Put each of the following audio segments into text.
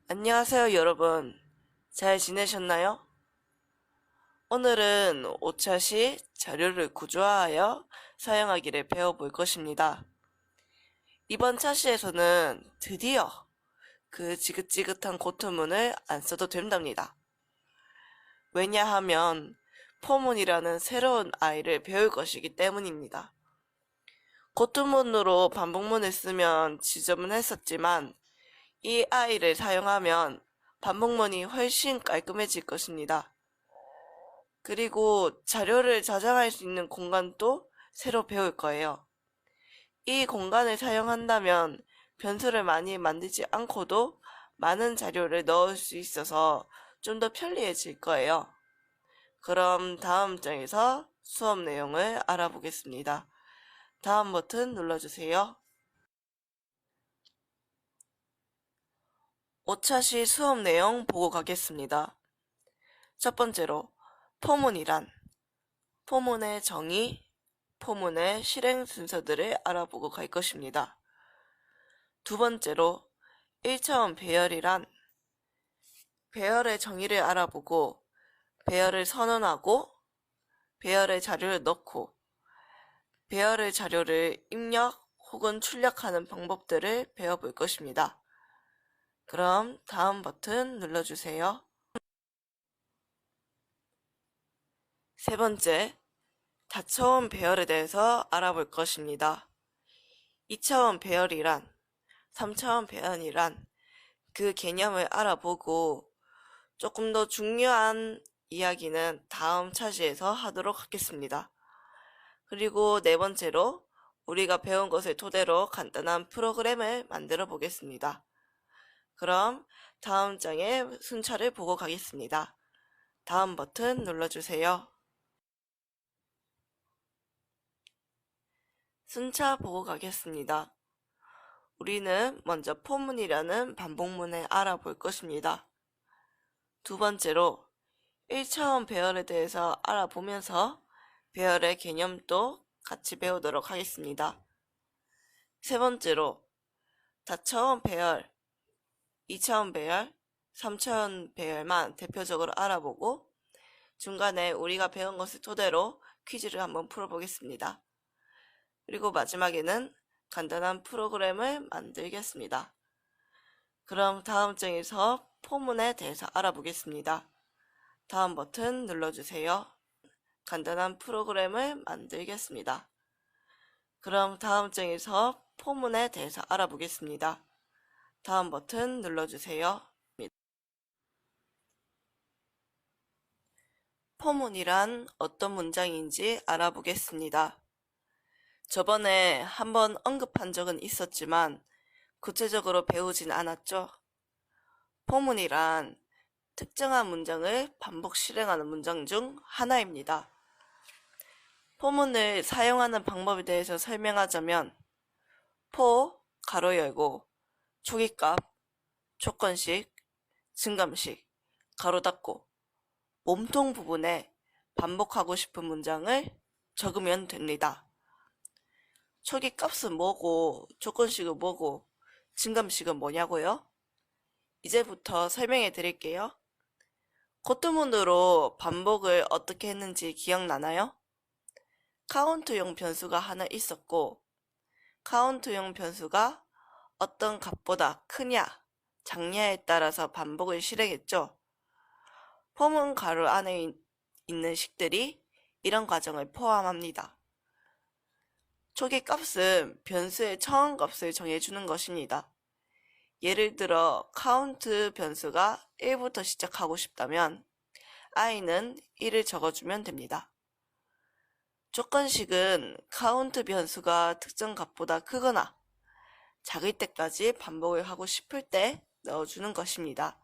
안녕하세요, 여러분. 잘 지내셨나요? 오늘은 오차시 자료를 구조화하여 사용하기를 배워볼 것입니다. 이번 차시에서는 드디어 그 지긋지긋한 고투문을 안 써도 된답니다. 왜냐하면 포문이라는 새로운 아이를 배울 것이기 때문입니다. 고투문으로 반복문을 쓰면 지저분했었지만 이 아이를 사용하면 반복문이 훨씬 깔끔해질 것입니다. 그리고 자료를 저장할 수 있는 공간도 새로 배울 거예요. 이 공간을 사용한다면 변수를 많이 만들지 않고도 많은 자료를 넣을 수 있어서 좀 더 편리해질 거예요. 그럼 다음 장에서 수업 내용을 알아보겠습니다. 다음 버튼 눌러주세요. 5차시 수업 내용 보고 가겠습니다. 첫 번째로 포문이란 포문의 정의, 포문의 실행 순서들을 알아보고 갈 것입니다. 두 번째로 1차원 배열이란 배열의 정의를 알아보고 배열을 선언하고 배열의 자료를 넣고 배열의 자료를 입력 혹은 출력하는 방법들을 배워볼 것입니다. 그럼 다음 버튼 눌러주세요. 세 번째, 다차원 배열에 대해서 알아볼 것입니다. 2차원 배열이란 3차원 배열이란 그 개념을 알아보고 조금 더 중요한 이야기는 다음 차시에서 하도록 하겠습니다. 그리고 네 번째로 우리가 배운 것을 토대로 간단한 프로그램을 만들어 보겠습니다. 그럼 다음 장의 순차를 보고 가겠습니다. 다음 버튼 눌러주세요. 순차 보고 가겠습니다. 우리는 먼저 포문이라는 반복문을 알아볼 것입니다. 두 번째로 1차원 배열에 대해서 알아보면서 배열의 개념도 같이 배우도록 하겠습니다. 세 번째로 다차원 배열, 2차원 배열, 3차원 배열만 대표적으로 알아보고 중간에 우리가 배운 것을 토대로 퀴즈를 한번 풀어보겠습니다. 그리고 마지막에는 간단한 프로그램을 만들겠습니다. 그럼 다음 장에서 포문에 대해서 알아보겠습니다. 다음 버튼 눌러주세요. 간단한 프로그램을 만들겠습니다. 그럼 다음 장에서 포문에 대해서 알아보겠습니다. 다음 버튼 눌러주세요. 포문이란 어떤 문장인지 알아보겠습니다. 저번에 한번 언급한 적은 있었지만 구체적으로 배우진 않았죠? 포문이란 특정한 문장을 반복 실행하는 문장 중 하나입니다. 포문을 사용하는 방법에 대해서 설명하자면 포, 가로 열고, 초기값, 조건식, 증감식, 가로 닫고, 몸통 부분에 반복하고 싶은 문장을 적으면 됩니다. 초기값은 뭐고, 조건식은 뭐고, 증감식은 뭐냐고요? 이제부터 설명해 드릴게요. 고투문으로 반복을 어떻게 했는지 기억나나요? 카운트용 변수가 하나 있었고, 카운트용 변수가 어떤 값보다 크냐, 작냐에 따라서 반복을 실행했죠. 포문 가로 안에 있는 식들이 이런 과정을 포함합니다. 초기 값은 변수의 처음 값을 정해주는 것입니다. 예를 들어 카운트 변수가 1부터 시작하고 싶다면 i는 1을 적어주면 됩니다. 조건식은 카운트 변수가 특정 값보다 크거나 작을 때까지 반복을 하고 싶을 때 넣어주는 것입니다.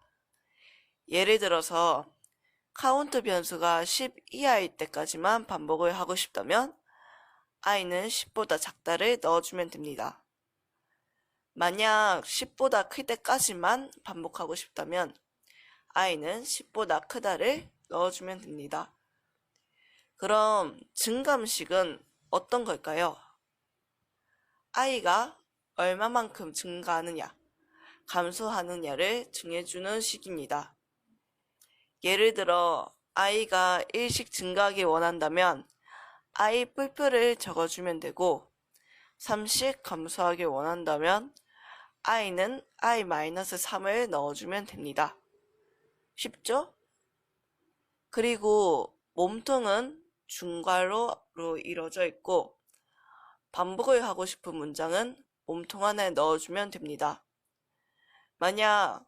예를 들어서 카운트 변수가 10 이하일 때까지만 반복을 하고 싶다면 i는 10보다 작다를 넣어주면 됩니다. 만약 10보다 클 때까지만 반복하고 싶다면 i는 10보다 크다를 넣어주면 됩니다. 그럼 증감식은 어떤 걸까요? i가 얼마만큼 증가하느냐, 감소하느냐를 정해주는 식입니다. 예를 들어 i가 1씩 증가하기 원한다면 i 뿔표를 적어주면 되고 3씩 감소하기 원한다면 i는 i-3을 넣어주면 됩니다. 쉽죠? 그리고 몸통은 중괄호로 이루어져 있고 반복을 하고 싶은 문장은 몸통 안에 넣어주면 됩니다. 만약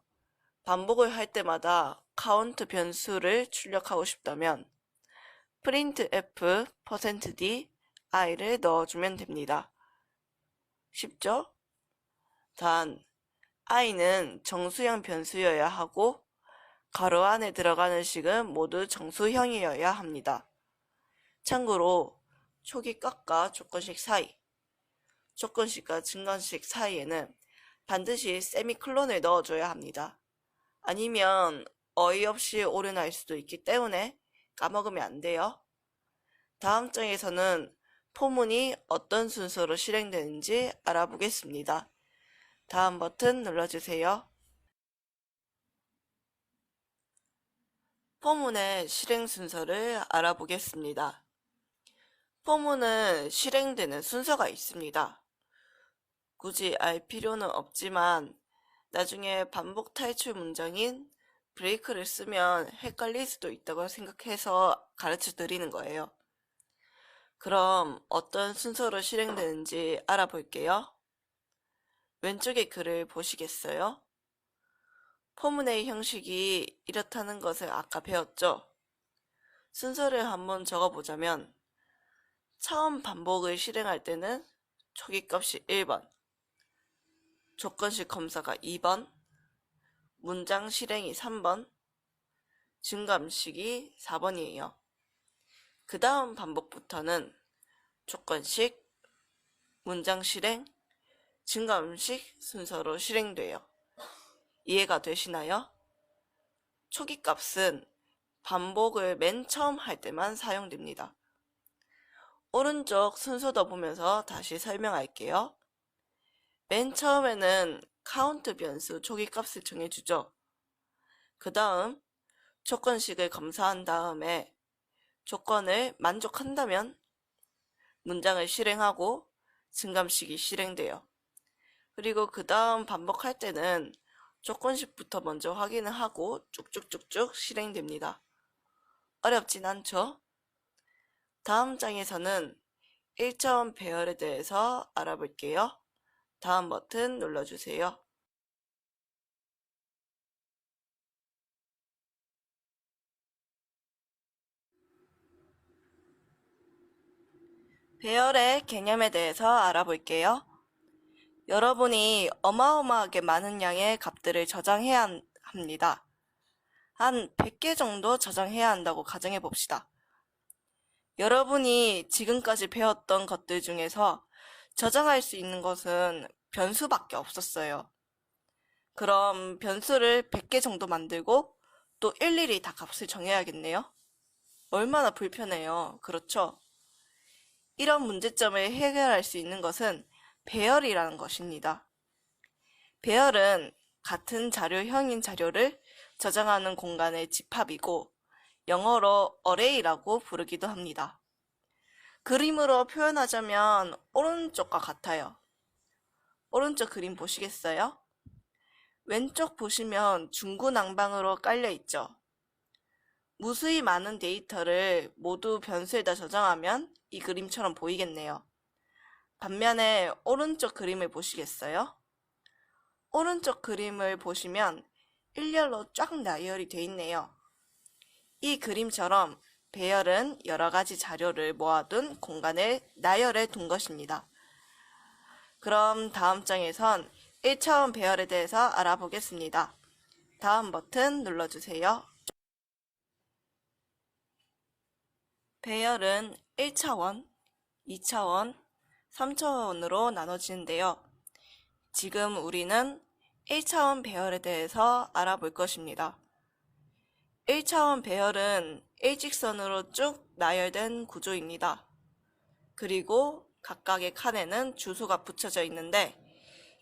반복을 할 때마다 카운트 변수를 출력하고 싶다면 printf %d i를 넣어주면 됩니다. 쉽죠? 단 i는 정수형 변수여야 하고 가로 안에 들어가는 식은 모두 정수형이어야 합니다. 참고로 초기값과 조건식 사이, 조건식과 증가식 사이에는 반드시 세미콜론을 넣어줘야 합니다. 아니면 어이없이 오류날 수도 있기 때문에 까먹으면 안 돼요. 다음 장에서는 포문이 어떤 순서로 실행되는지 알아보겠습니다. 다음 버튼 눌러주세요. 포문의 실행 순서를 알아보겠습니다. 포문은 실행되는 순서가 있습니다. 굳이 알 필요는 없지만 나중에 반복 탈출 문장인 브레이크를 쓰면 헷갈릴 수도 있다고 생각해서 가르쳐 드리는 거예요. 그럼 어떤 순서로 실행되는지 알아볼게요. 왼쪽의 글을 보시겠어요? 포문의 형식이 이렇다는 것을 아까 배웠죠? 순서를 한번 적어보자면 처음 반복을 실행할 때는 초기값이 1번, 조건식 검사가 2번, 문장 실행이 3번, 증감식이 4번이에요. 그 다음 반복부터는 조건식, 문장 실행, 증감식 순서로 실행돼요. 이해가 되시나요? 초기값은 반복을 맨 처음 할 때만 사용됩니다. 오른쪽 순서도 보면서 다시 설명할게요. 맨 처음에는 카운트 변수 초기값을 정해주죠. 그 다음 조건식을 검사한 다음에 조건을 만족한다면 문장을 실행하고 증감식이 실행돼요. 그리고 그 다음 반복할 때는 조건식부터 먼저 확인을 하고 쭉쭉쭉쭉 실행됩니다. 어렵진 않죠? 다음 장에서는 1차원 배열에 대해서 알아볼게요. 다음 버튼 눌러주세요. 배열의 개념에 대해서 알아볼게요. 여러분이 어마어마하게 많은 양의 값들을 저장해야 합니다. 한 100개 정도 저장해야 한다고 가정해 봅시다. 여러분이 지금까지 배웠던 것들 중에서 저장할 수 있는 것은 변수밖에 없었어요. 그럼 변수를 100개 정도 만들고 또 일일이 다 값을 정해야겠네요. 얼마나 불편해요. 그렇죠? 이런 문제점을 해결할 수 있는 것은 배열이라는 것입니다. 배열은 같은 자료형인 자료를 저장하는 공간의 집합이고 영어로 array라고 부르기도 합니다. 그림으로 표현하자면 오른쪽과 같아요. 오른쪽 그림 보시겠어요? 왼쪽 보시면 중구난방으로 깔려 있죠. 무수히 많은 데이터를 모두 변수에다 저장하면 이 그림처럼 보이겠네요. 반면에 오른쪽 그림을 보시겠어요? 오른쪽 그림을 보시면 일렬로 쫙 나열이 돼 있네요. 이 그림처럼 배열은 여러 가지 자료를 모아둔 공간을 나열해 둔 것입니다. 그럼 다음 장에선 1차원 배열에 대해서 알아보겠습니다. 다음 버튼 눌러주세요. 배열은 1차원, 2차원, 3차원으로 나눠지는데요. 지금 우리는 1차원 배열에 대해서 알아볼 것입니다. 1차원 배열은 일직선으로 쭉 나열된 구조입니다. 그리고 각각의 칸에는 주소가 붙여져 있는데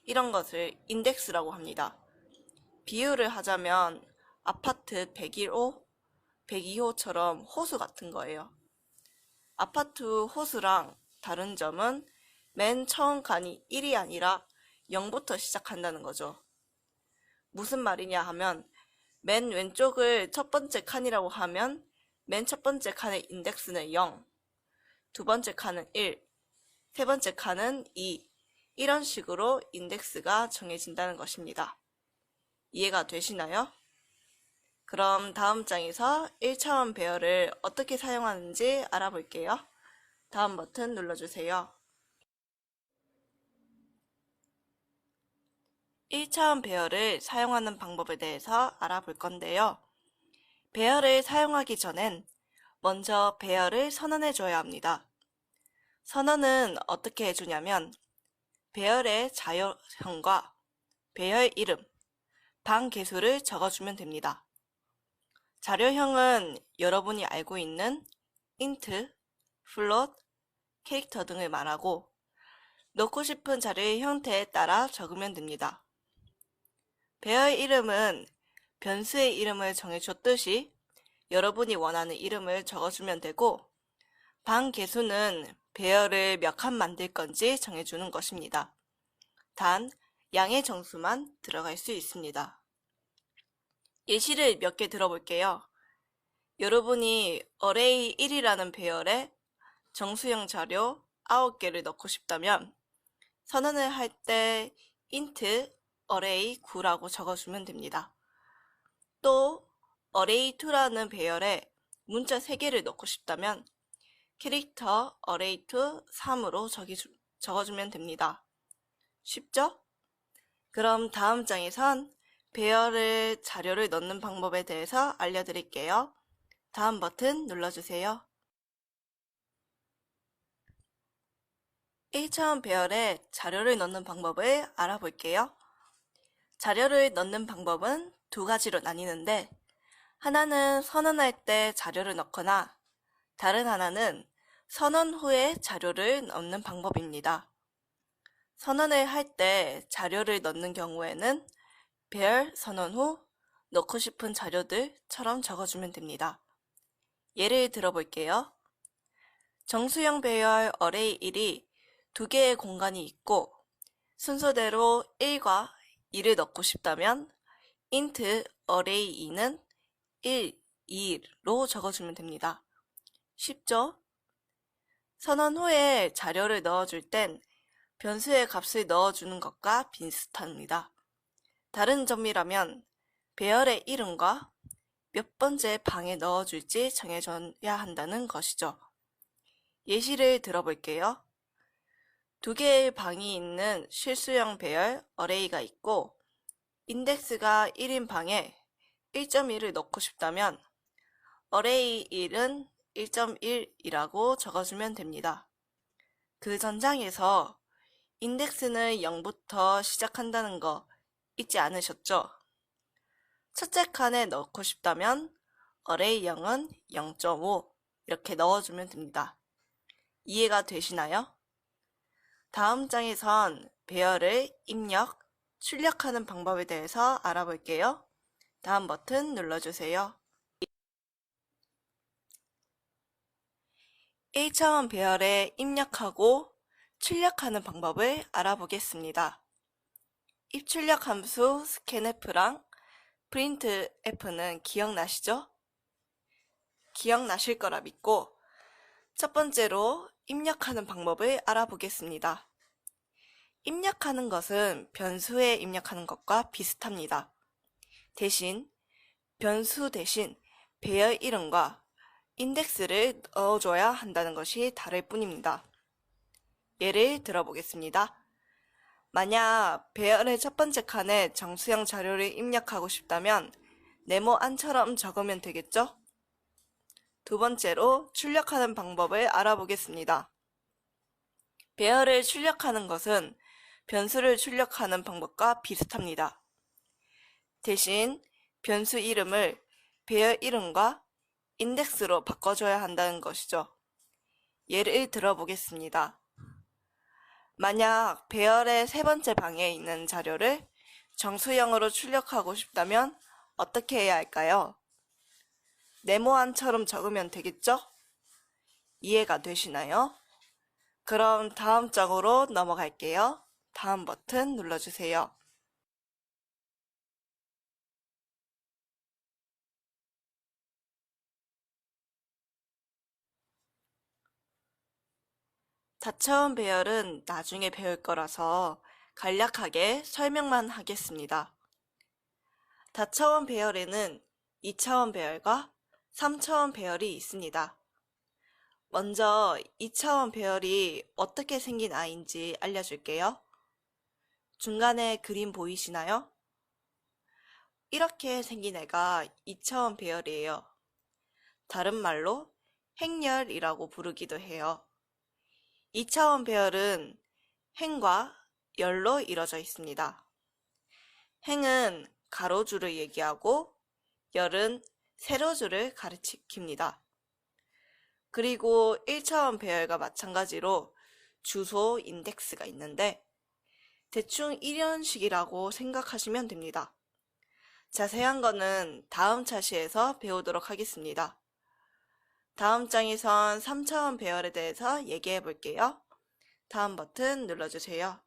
이런 것을 인덱스라고 합니다. 비유를 하자면 아파트 101호, 102호처럼 호수 같은 거예요. 아파트 호수랑 다른 점은 맨 처음 칸이 1이 아니라 0부터 시작한다는 거죠. 무슨 말이냐 하면 맨 왼쪽을 첫 번째 칸이라고 하면 맨 첫 번째 칸의 인덱스는 0, 두 번째 칸은 1, 세 번째 칸은 2, 이런 식으로 인덱스가 정해진다는 것입니다. 이해가 되시나요? 그럼 다음 장에서 1차원 배열을 어떻게 사용하는지 알아볼게요. 다음 버튼 눌러주세요. 1차원 배열을 사용하는 방법에 대해서 알아볼 건데요. 배열을 사용하기 전엔 먼저 배열을 선언해줘야 합니다. 선언은 어떻게 해주냐면 배열의 자료형과 배열 이름, 방 개수를 적어주면 됩니다. 자료형은 여러분이 알고 있는 int, float, 캐릭터 등을 말하고 넣고 싶은 자료의 형태에 따라 적으면 됩니다. 배열 이름은 변수의 이름을 정해줬듯이 여러분이 원하는 이름을 적어주면 되고 방 개수는 배열을 몇 칸 만들 건지 정해주는 것입니다. 단, 양의 정수만 들어갈 수 있습니다. 예시를 몇 개 들어볼게요. 여러분이 array 1이라는 배열에 정수형 자료 9개를 넣고 싶다면 선언을 할 때 int array 9라고 적어주면 됩니다. 또 array 2라는 배열에 문자 3개를 넣고 싶다면 캐릭터 array 2 3으로 적어주면 됩니다. 쉽죠? 그럼 다음 장에선 배열을 자료를 넣는 방법에 대해서 알려드릴게요. 다음 버튼 눌러주세요. 1차원 배열에 자료를 넣는 방법을 알아볼게요. 자료를 넣는 방법은 두 가지로 나뉘는데 하나는 선언할 때 자료를 넣거나 다른 하나는 선언 후에 자료를 넣는 방법입니다. 선언을 할 때 자료를 넣는 경우에는 배열 선언 후 넣고 싶은 자료들처럼 적어주면 됩니다. 예를 들어볼게요. 정수형 배열 array 1이 두 개의 공간이 있고 순서대로 1과 2를 넣고 싶다면 int array 2는 1, 2로 적어주면 됩니다. 쉽죠? 선언 후에 자료를 넣어줄 땐 변수의 값을 넣어주는 것과 비슷합니다. 다른 점이라면 배열의 이름과 몇 번째 방에 넣어줄지 정해줘야 한다는 것이죠. 예시를 들어볼게요. 두 개의 방이 있는 실수형 배열 array가 있고 인덱스가 1인 방에 1.1을 넣고 싶다면 array 1은 1.1이라고 적어주면 됩니다. 그 전장에서 인덱스는 0부터 시작한다는 거 잊지 않으셨죠? 첫째 칸에 넣고 싶다면 array 0은 0.5 이렇게 넣어주면 됩니다. 이해가 되시나요? 다음 장에선 배열을 입력, 출력하는 방법에 대해서 알아볼게요. 다음 버튼 눌러주세요. 1차원 배열에 입력하고 출력하는 방법을 알아보겠습니다. 입출력 함수 scanf랑 printf는 기억나시죠? 기억나실 거라 믿고 첫 번째로 입력하는 방법을 알아보겠습니다. 입력하는 것은 변수에 입력하는 것과 비슷합니다. 대신 변수 대신 배열 이름과 인덱스를 넣어줘야 한다는 것이 다를 뿐입니다. 예를 들어보겠습니다. 만약 배열의 첫 번째 칸에 정수형 자료를 입력하고 싶다면 네모 안처럼 적으면 되겠죠? 두 번째로 출력하는 방법을 알아보겠습니다. 배열을 출력하는 것은 변수를 출력하는 방법과 비슷합니다. 대신 변수 이름을 배열 이름과 인덱스로 바꿔줘야 한다는 것이죠. 예를 들어보겠습니다. 만약 배열의 세 번째 방에 있는 자료를 정수형으로 출력하고 싶다면 어떻게 해야 할까요? 네모안처럼 적으면 되겠죠? 이해가 되시나요? 그럼 다음 장으로 넘어갈게요. 다음 버튼 눌러주세요. 다차원 배열은 나중에 배울 거라서 간략하게 설명만 하겠습니다. 다차원 배열에는 2차원 배열과 3차원 배열이 있습니다. 먼저 2차원 배열이 어떻게 생긴 아이인지 알려줄게요. 중간에 그림 보이시나요? 이렇게 생긴 애가 2차원 배열이에요. 다른 말로 행렬이라고 부르기도 해요. 2차원 배열은 행과 열로 이루어져 있습니다. 행은 가로줄을 얘기하고 열은 세로줄을 가리킵니다. 그리고 1차원 배열과 마찬가지로 주소 인덱스가 있는데 대충 이런 식이라고 생각하시면 됩니다. 자세한 거는 다음 차시에서 배우도록 하겠습니다. 다음 장에선 3차원 배열에 대해서 얘기해 볼게요. 다음 버튼 눌러주세요.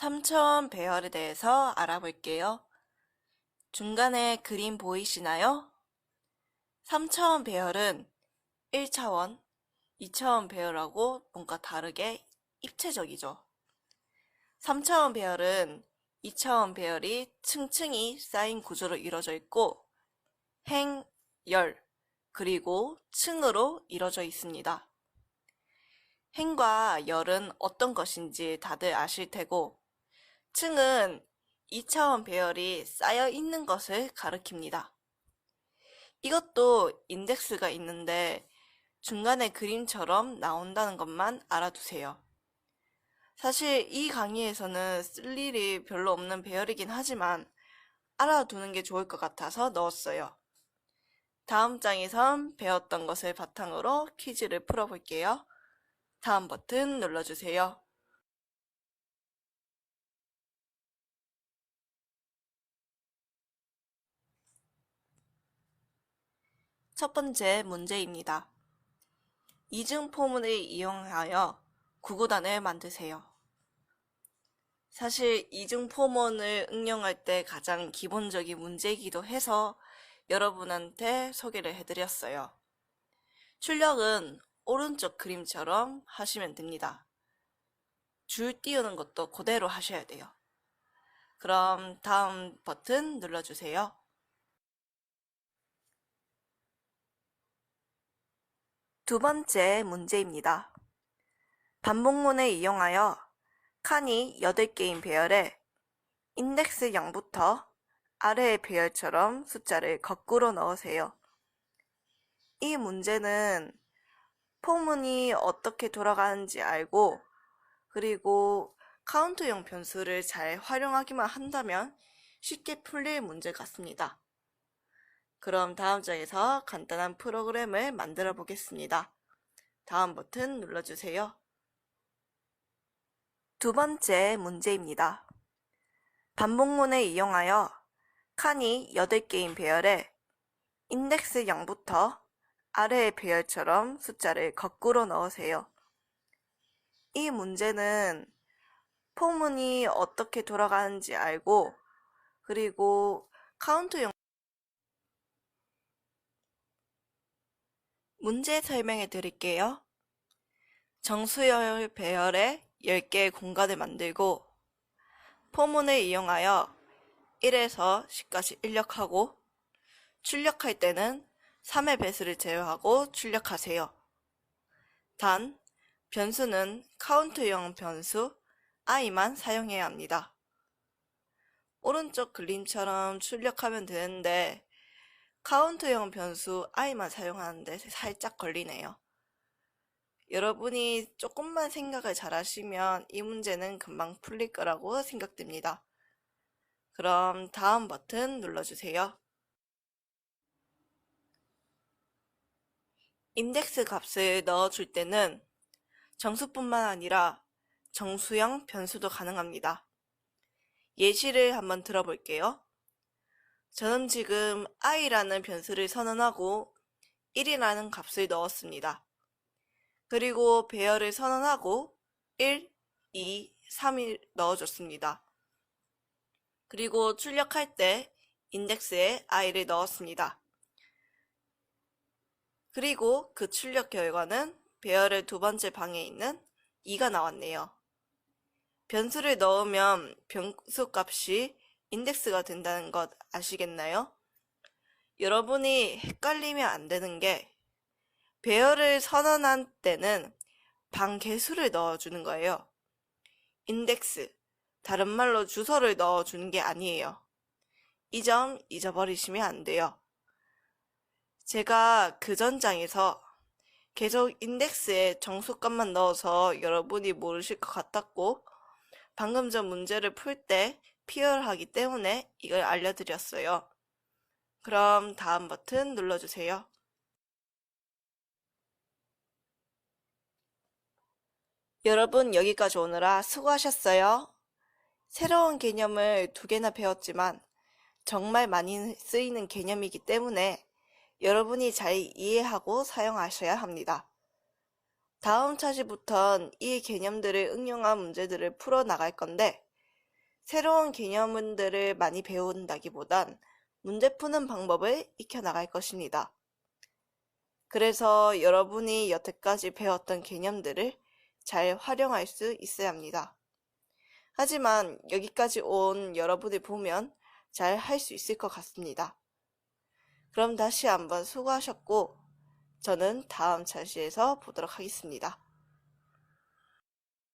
3차원 배열에 대해서 알아볼게요. 중간에 그림 보이시나요? 3차원 배열은 1차원, 2차원 배열하고 뭔가 다르게 입체적이죠. 3차원 배열은 2차원 배열이 층층이 쌓인 구조로 이루어져 있고 행, 열, 그리고 층으로 이루어져 있습니다. 행과 열은 어떤 것인지 다들 아실 테고 층은 2차원 배열이 쌓여 있는 것을 가리킵니다. 이것도 인덱스가 있는데 중간에 그림처럼 나온다는 것만 알아두세요. 사실 이 강의에서는 쓸 일이 별로 없는 배열이긴 하지만 알아두는 게 좋을 것 같아서 넣었어요. 다음 장에선 배웠던 것을 바탕으로 퀴즈를 풀어볼게요. 다음 버튼 눌러주세요. 첫 번째 문제입니다. 이중 포문을 이용하여 구구단을 만드세요. 사실 이중 포문을 응용할 때 가장 기본적인 문제이기도 해서 여러분한테 소개를 해드렸어요. 출력은 오른쪽 그림처럼 하시면 됩니다. 줄 띄우는 것도 그대로 하셔야 돼요. 그럼 다음 버튼 눌러주세요. 두 번째 문제입니다. 반복문을 이용하여 칸이 8개인 배열에 인덱스 0부터 아래의 배열처럼 숫자를 거꾸로 넣으세요. 이 문제는 포문이 어떻게 돌아가는지 알고 그리고 카운트형 변수를 잘 활용하기만 한다면 쉽게 풀릴 문제 같습니다. 그럼 다음 장에서 간단한 프로그램을 만들어 보겠습니다. 다음 버튼 눌러주세요. 두 번째 문제입니다. 반복문을 이용하여 칸이 8개인 배열에 인덱스 0부터 아래의 배열처럼 숫자를 거꾸로 넣으세요. 이 문제는 포문이 어떻게 돌아가는지 알고 그리고 카운트형 문제 설명해 드릴게요. 정수열 배열에 10개의 공간을 만들고 포문을 이용하여 1에서 10까지 입력하고 출력할 때는 3의 배수를 제외하고 출력하세요. 단, 변수는 카운트형 변수 i만 사용해야 합니다. 오른쪽 그림처럼 출력하면 되는데 카운트형 변수 i만 사용하는데 살짝 걸리네요. 여러분이 조금만 생각을 잘 하시면 이 문제는 금방 풀릴 거라고 생각됩니다. 그럼 다음 버튼 눌러주세요. 인덱스 값을 넣어줄 때는 정수뿐만 아니라 정수형 변수도 가능합니다. 예시를 한번 들어볼게요. 저는 지금 i라는 변수를 선언하고 1이라는 값을 넣었습니다. 그리고 배열을 선언하고 1, 2, 3을 넣어줬습니다. 그리고 출력할 때 인덱스에 i를 넣었습니다. 그리고 그 출력 결과는 배열의 두 번째 방에 있는 2가 나왔네요. 변수를 넣으면 변수 값이 인덱스가 된다는 것 아시겠나요? 여러분이 헷갈리면 안 되는 게 배열을 선언한 때는 방 개수를 넣어주는 거예요. 인덱스, 다른 말로 주소를 넣어주는 게 아니에요. 이 점 잊어버리시면 안 돼요. 제가 그 전장에서 계속 인덱스에 정수값만 넣어서 여러분이 모르실 것 같았고 방금 전 문제를 풀 때 피열하기 때문에 이걸 알려드렸어요. 그럼 다음 버튼 눌러주세요. 여러분 여기까지 오느라 수고하셨어요. 새로운 개념을 2개나 배웠지만 정말 많이 쓰이는 개념이기 때문에 여러분이 잘 이해하고 사용하셔야 합니다. 다음 차시부턴 이 개념들을 응용한 문제들을 풀어 나갈 건데 새로운 개념들을 많이 배운다기보단 문제 푸는 방법을 익혀 나갈 것입니다. 그래서 여러분이 여태까지 배웠던 개념들을 잘 활용할 수 있어야 합니다. 하지만 여기까지 온 여러분을 보면 잘 할 수 있을 것 같습니다. 그럼 다시 한번 수고하셨고 저는 다음 차시에서 보도록 하겠습니다.